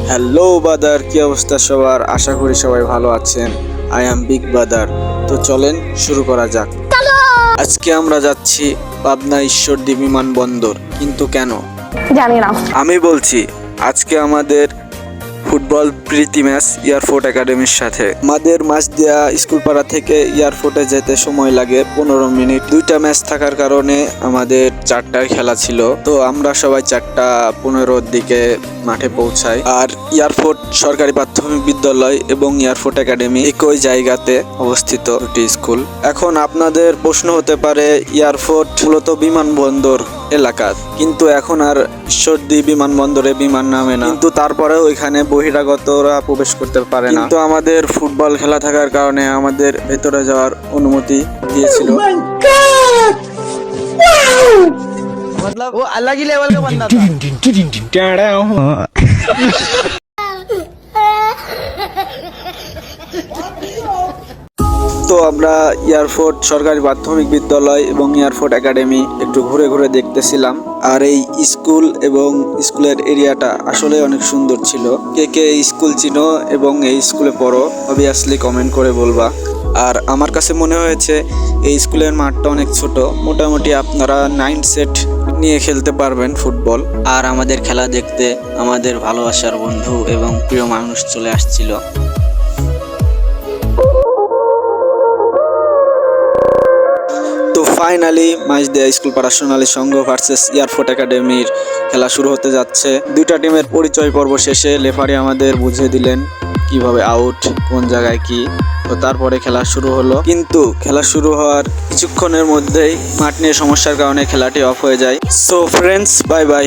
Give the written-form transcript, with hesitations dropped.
Hello বাদার, কি অবস্থা সবার? আশা করি সবাই ভালো আছেন। আই এম বিগ বাদার। তো চলেন শুরু করা যাক। আজকে আমরা যাচ্ছি পাবনা ঈশ্বরদী বিমানবন্দর। কিন্তু কেন জানি না। আমি বলছি, আজকে আমাদের ফুটবল প্রীতি ম্যাচ এয়ারফোর্ট একাডেমির সাথে। আমাদের মাঝদিয়া স্কুলপাড়া থেকে এয়ারফোর্টে যেতে সময় লাগে 15 মিনিট। দুইটা ম্যাচ থাকার কারণে আমাদের 4টায় খেলা ছিল। তো আমরা সবাই 4:15-র দিকে মাঠে পৌঁছাই। আর এয়ারফোর্ট সরকারি প্রাথমিক বিদ্যালয় এবং এয়ারফোর্ট একাডেমি একই জায়গাতে অবস্থিত দুটি স্কুল। এখন আপনাদের প্রশ্ন হতে পারে, এয়ারফোর্ট মূলত বিমানবন্দর এলাকা, কিন্তু এখন আর ঈশ্বরদী বিমানবন্দরে বিমান নামে না। কিন্তু তারপরেও ওইখানে বহিরাগতরা প্রবেশ করতে পারে না। কিন্তু আমাদের ফুটবল খেলা থাকার কারণে আমাদের ভেতরে যাওয়ার অনুমতি দিয়েছিল। मतलब वो अलग ही लेवल का बंदा था। তো আমরা এয়ারফোর্ট সরকারি প্রাথমিক বিদ্যালয় এবং এয়ারফোর্ট একাডেমি একটু ঘুরে ঘুরে দেখতেছিলাম। আর এই স্কুল এবং স্কুলের এরিয়াটা আসলে অনেক সুন্দর ছিল। কে কে এই স্কুল চিনো এবং এই স্কুলে পড়ো, অবভিয়াসলি কমেন্ট করে বলবা। আর আমার কাছে মনে হয়েছে এই স্কুলের মাঠটা অনেক ছোট, মোটামুটি আপনারা 9 সেট নিয়ে খেলতে পারবেন ফুটবল। আর আমাদের খেলা দেখতে আমাদের ভালোবাসার বন্ধু এবং প্রিয় মানুষ চলে আসছিল। তো ফাইনালি মাঝদিয়া স্কুলপাড়া সোনালী সংঘ ভার্সেস এয়ারফোর্ট একাডেমির খেলা শুরু হতে যাচ্ছে। দুইটা টিমের পরিচয় পর্ব শেষে রেফারি আমাদের বুঝিয়ে দিলেন কিভাবে আউট, কোন জায়গায় কি। তো তারপরে খেলা শুরু হলো, কিন্তু খেলা শুরু হওয়ার কিছুক্ষণের মধ্যেই মাঠ নিয়ে সমস্যার কারণে খেলাটি অফ হয়ে যায়। So friends, bye bye.